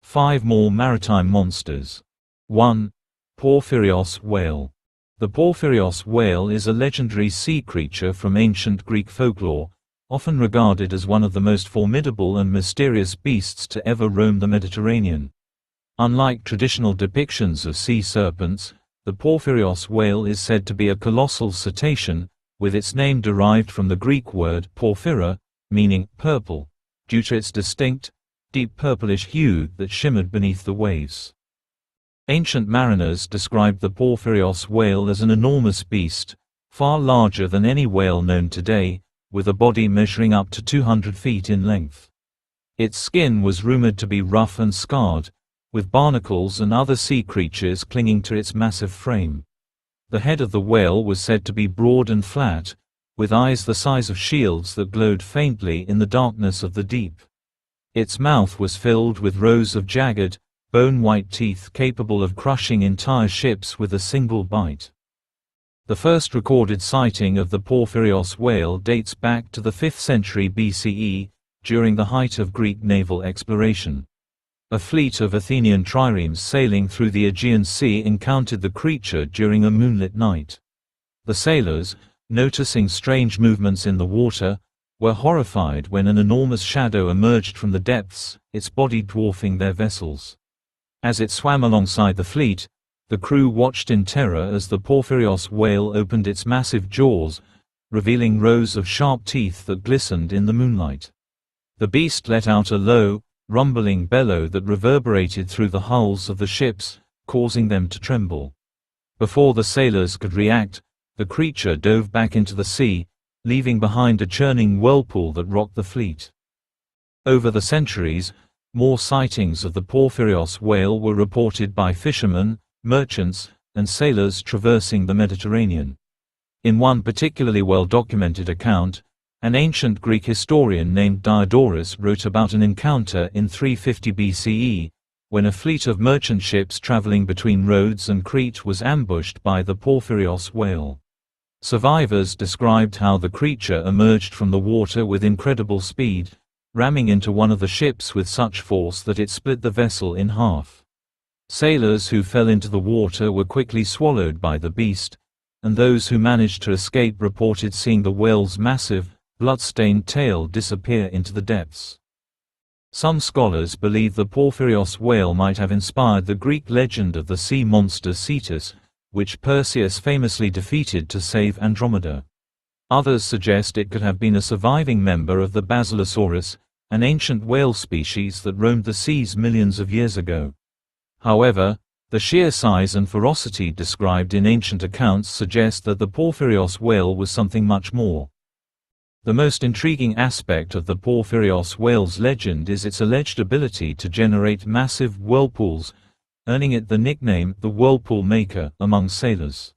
5 more maritime monsters. 1. Porphyrios whale. The Porphyrios whale is a legendary sea creature from ancient Greek folklore, often regarded as one of the most formidable and mysterious beasts to ever roam the Mediterranean. Unlike traditional depictions of sea serpents, the Porphyrios whale is said to be a colossal cetacean, with its name derived from the Greek word porphyra, meaning purple, due to its distinct, deep purplish hue that shimmered beneath the waves. Ancient mariners described the Porphyrios whale as an enormous beast, far larger than any whale known today, with a body measuring up to 200 feet in length. Its skin was rumored to be rough and scarred, with barnacles and other sea creatures clinging to its massive frame. The head of the whale was said to be broad and flat, with eyes the size of shields that glowed faintly in the darkness of the deep. Its mouth was filled with rows of jagged, bone-white teeth capable of crushing entire ships with a single bite. The first recorded sighting of the Porphyrios whale dates back to the 5th century BCE, during the height of Greek naval exploration. A fleet of Athenian triremes sailing through the Aegean Sea encountered the creature during a moonlit night. The sailors, noticing strange movements in the water, were horrified when an enormous shadow emerged from the depths, its body dwarfing their vessels. As it swam alongside the fleet, the crew watched in terror as the Porphyrios whale opened its massive jaws, revealing rows of sharp teeth that glistened in the moonlight. The beast let out a low, rumbling bellow that reverberated through the hulls of the ships, causing them to tremble. Before the sailors could react, the creature dove back into the sea, leaving behind a churning whirlpool that rocked the fleet. Over the centuries, more sightings of the Porphyrios whale were reported by fishermen, merchants, and sailors traversing the Mediterranean. In one particularly well-documented account, an ancient Greek historian named Diodorus wrote about an encounter in 350 BCE, when a fleet of merchant ships traveling between Rhodes and Crete was ambushed by the Porphyrios whale. Survivors described how the creature emerged from the water with incredible speed, ramming into one of the ships with such force that it split the vessel in half. Sailors who fell into the water were quickly swallowed by the beast, and those who managed to escape reported seeing the whale's massive, blood-stained tail disappear into the depths. Some scholars believe the Porphyrios whale might have inspired the Greek legend of the sea monster Cetus, which Perseus famously defeated to save Andromeda. Others suggest it could have been a surviving member of the Basilosaurus, an ancient whale species that roamed the seas millions of years ago. However, the sheer size and ferocity described in ancient accounts suggest that the Porphyrios whale was something much more. The most intriguing aspect of the Porphyrios whale's legend is its alleged ability to generate massive whirlpools, earning it the nickname the Whirlpool Maker among sailors.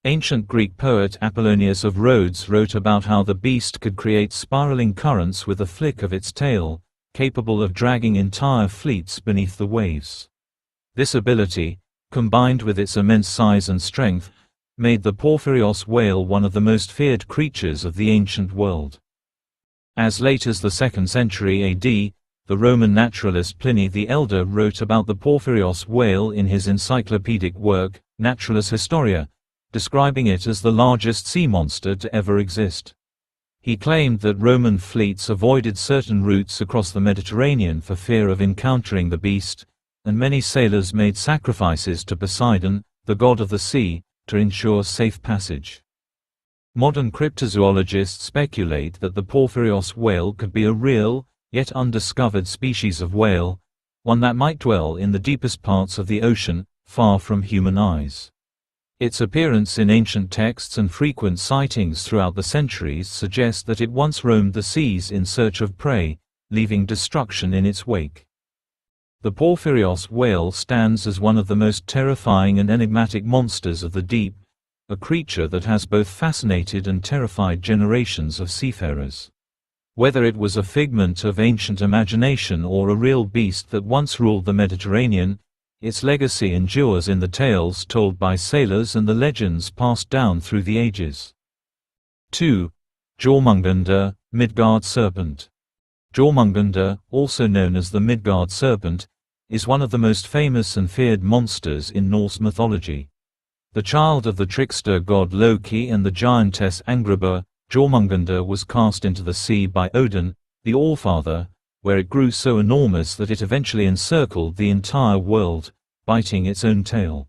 Ancient Greek poet Apollonius of Rhodes wrote about how the beast could create spiraling currents with a flick of its tail, capable of dragging entire fleets beneath the waves. This ability, combined with its immense size and strength, made the Porphyrios whale one of the most feared creatures of the ancient world. As late as the 2nd century AD, the Roman naturalist Pliny the Elder wrote about the Porphyrios whale in his encyclopedic work, Naturalis Historia, describing it as the largest sea monster to ever exist. He claimed that Roman fleets avoided certain routes across the Mediterranean for fear of encountering the beast, and many sailors made sacrifices to Poseidon, the god of the sea, to ensure safe passage. Modern cryptozoologists speculate that the Porphyrios whale could be a real, yet undiscovered species of whale, one that might dwell in the deepest parts of the ocean, far from human eyes. Its appearance in ancient texts and frequent sightings throughout the centuries suggest that it once roamed the seas in search of prey, leaving destruction in its wake. The Porphyrios whale stands as one of the most terrifying and enigmatic monsters of the deep, a creature that has both fascinated and terrified generations of seafarers. Whether it was a figment of ancient imagination or a real beast that once ruled the Mediterranean, its legacy endures in the tales told by sailors and the legends passed down through the ages. 2. Jörmungandr, Midgard serpent. Jörmungandr, also known as the Midgard serpent, is one of the most famous and feared monsters in Norse mythology. The child of the trickster god Loki and the giantess Angrboda, Jörmungandr was cast into the sea by Odin, the Allfather, where it grew so enormous that it eventually encircled the entire world, biting its own tail.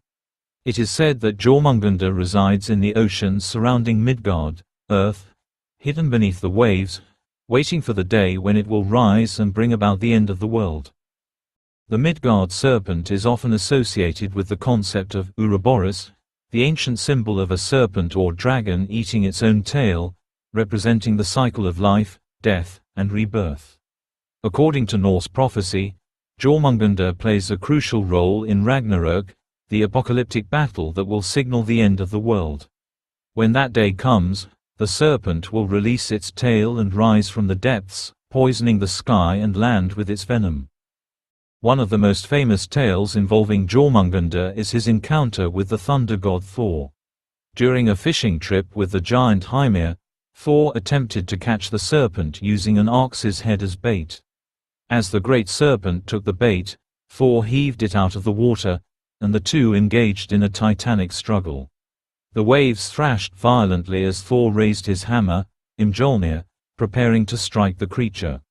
It is said that Jörmungandr resides in the oceans surrounding Midgard, Earth, hidden beneath the waves, waiting for the day when it will rise and bring about the end of the world. The Midgard serpent is often associated with the concept of Ouroboros, the ancient symbol of a serpent or dragon eating its own tail, representing the cycle of life, death, and rebirth. According to Norse prophecy, Jörmungandr plays a crucial role in Ragnarök, the apocalyptic battle that will signal the end of the world. When that day comes, the serpent will release its tail and rise from the depths, poisoning the sky and land with its venom. One of the most famous tales involving Jörmungandr is his encounter with the thunder god Thor. During a fishing trip with the giant Hymir, Thor attempted to catch the serpent using an ox's head as bait. As the great serpent took the bait, Thor heaved it out of the water, and the two engaged in a titanic struggle. The waves thrashed violently as Thor raised his hammer, Mjolnir, preparing to strike the creature.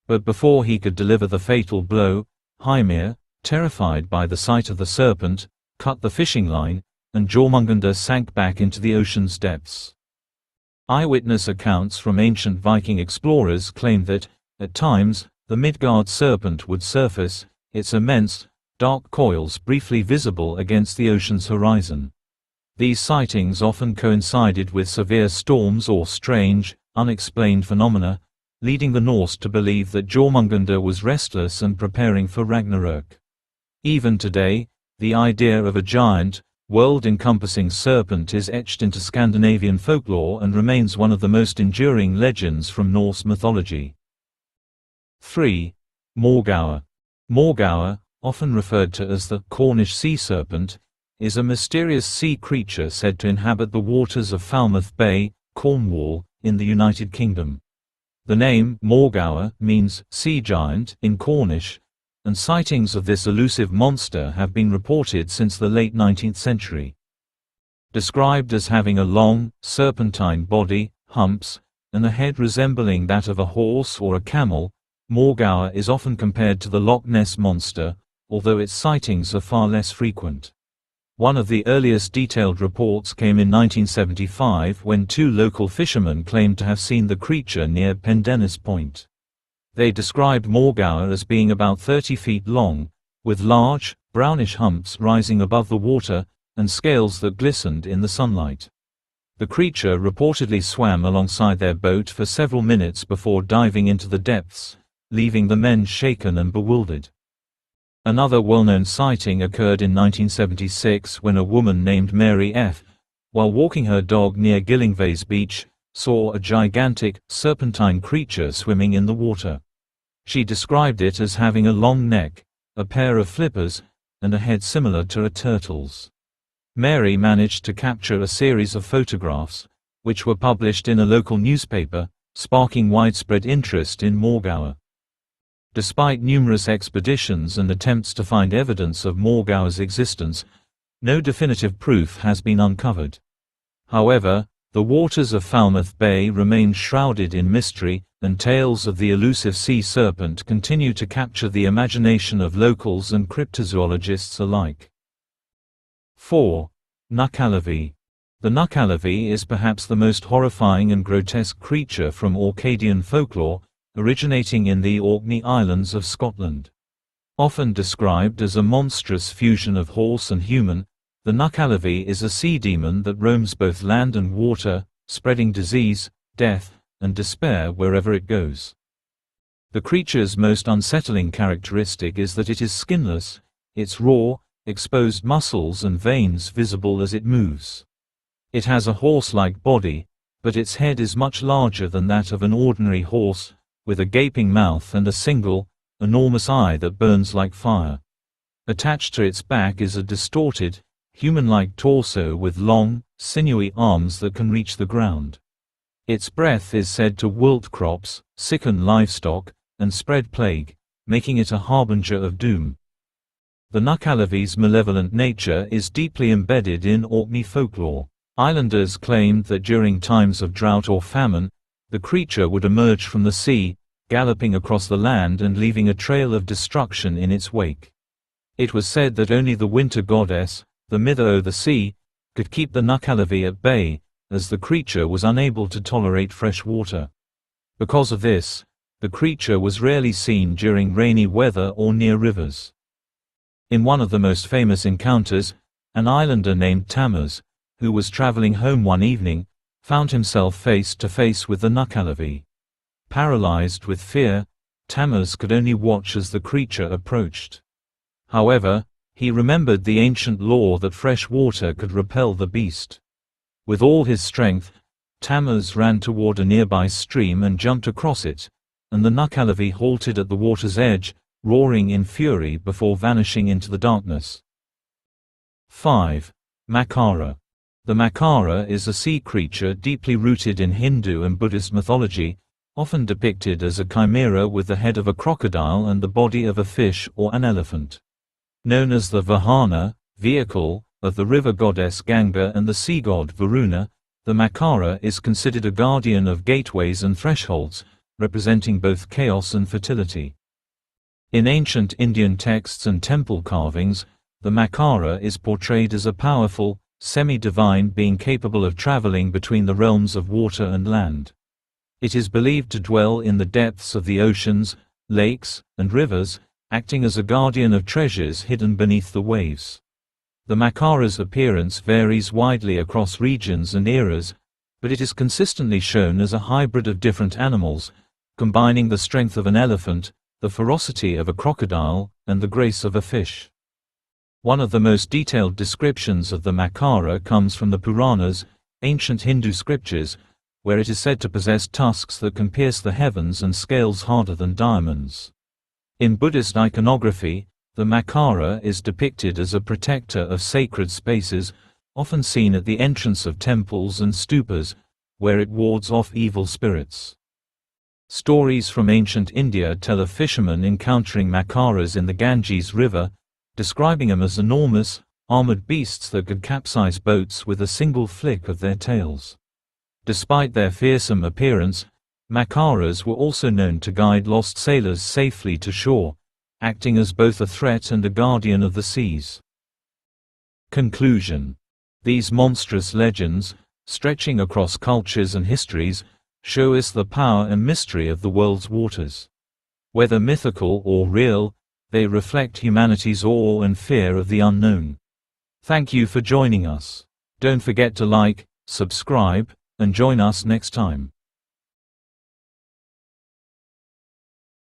But before he could deliver the fatal blow, Hymir, terrified by the sight of the serpent, cut the fishing line, and Jörmungandr sank back into the ocean's depths. Eyewitness accounts from ancient Viking explorers claim that, at times, the Midgard serpent would surface, its immense, dark coils briefly visible against the ocean's horizon. These sightings often coincided with severe storms or strange, unexplained phenomena, leading the Norse to believe that Jörmungandr was restless and preparing for Ragnarök. Even today, the idea of a giant, world-encompassing serpent is etched into Scandinavian folklore and remains one of the most enduring legends from Norse mythology. 3. Morgawr. Morgawr, often referred to as the Cornish sea serpent, is a mysterious sea creature said to inhabit the waters of Falmouth Bay, Cornwall, in the United Kingdom. The name Morgawr means sea giant in Cornish, and sightings of this elusive monster have been reported since the late 19th century. Described as having a long, serpentine body, humps, and a head resembling that of a horse or a camel, Morgawr is often compared to the Loch Ness Monster, although its sightings are far less frequent. One of the earliest detailed reports came in 1975 when two local fishermen claimed to have seen the creature near Pendennis Point. They described Morgawr as being about 30 feet long, with large, brownish humps rising above the water, and scales that glistened in the sunlight. The creature reportedly swam alongside their boat for several minutes before diving into the depths, leaving the men shaken and bewildered. Another well-known sighting occurred in 1976 when a woman named Mary F., while walking her dog near Gillingvays Beach, saw a gigantic, serpentine creature swimming in the water. She described it as having a long neck, a pair of flippers, and a head similar to a turtle's. Mary managed to capture a series of photographs, which were published in a local newspaper, sparking widespread interest in Morgawr. Despite numerous expeditions and attempts to find evidence of Morgawr's existence, no definitive proof has been uncovered. However, the waters of Falmouth Bay remain shrouded in mystery, and tales of the elusive sea serpent continue to capture the imagination of locals and cryptozoologists alike. 4. Nuckelavee. The Nuckelavee is perhaps the most horrifying and grotesque creature from Orcadian folklore, originating in the Orkney Islands of Scotland. Often described as a monstrous fusion of horse and human, the Nuckelavee is a sea demon that roams both land and water, spreading disease, death, and despair wherever it goes. The creature's most unsettling characteristic is that it is skinless, its raw, exposed muscles and veins visible as it moves. It has a horse-like body, but its head is much larger than that of an ordinary horse, with a gaping mouth and a single, enormous eye that burns like fire. Attached to its back is a distorted, human-like torso with long, sinewy arms that can reach the ground. Its breath is said to wilt crops, sicken livestock, and spread plague, making it a harbinger of doom. The Nuckelavee's malevolent nature is deeply embedded in Orkney folklore. Islanders claimed that during times of drought or famine, the creature would emerge from the sea, galloping across the land and leaving a trail of destruction in its wake. It was said that only the winter goddess, the Mither o' the sea, could keep the Nuckelavee at bay, as the creature was unable to tolerate fresh water. Because of this, the creature was rarely seen during rainy weather or near rivers. In one of the most famous encounters, an islander named Tammuz, who was traveling home one evening, found himself face to face with the Nuckelavee. Paralyzed with fear, Tammuz could only watch as the creature approached. However, he remembered the ancient law that fresh water could repel the beast. With all his strength, Tammuz ran toward a nearby stream and jumped across it, and the Nuckelavee halted at the water's edge, roaring in fury before vanishing into the darkness. 5. Makara. The Makara is a sea creature deeply rooted in Hindu and Buddhist mythology, often depicted as a chimera with the head of a crocodile and the body of a fish or an elephant. Known as the Vahana, vehicle, of the river goddess Ganga and the sea god Varuna, the Makara is considered a guardian of gateways and thresholds, representing both chaos and fertility. In ancient Indian texts and temple carvings, the Makara is portrayed as a powerful, semi-divine being capable of traveling between the realms of water and land. It is believed to dwell in the depths of the oceans, lakes, and rivers, acting as a guardian of treasures hidden beneath the waves. The Makara's appearance varies widely across regions and eras, but it is consistently shown as a hybrid of different animals, combining the strength of an elephant, the ferocity of a crocodile, and the grace of a fish. One of the most detailed descriptions of the Makara comes from the Puranas, ancient Hindu scriptures, where it is said to possess tusks that can pierce the heavens and scales harder than diamonds. In Buddhist iconography, the Makara is depicted as a protector of sacred spaces, often seen at the entrance of temples and stupas, where it wards off evil spirits. Stories from ancient India tell of fishermen encountering Makaras in the Ganges River, describing them as enormous, armored beasts that could capsize boats with a single flick of their tails. Despite their fearsome appearance, Makaras were also known to guide lost sailors safely to shore, acting as both a threat and a guardian of the seas. Conclusion. These monstrous legends, stretching across cultures and histories, show us the power and mystery of the world's waters. Whether mythical or real, they reflect humanity's awe and fear of the unknown. Thank you for joining us. Don't forget to like, subscribe, and join us next time.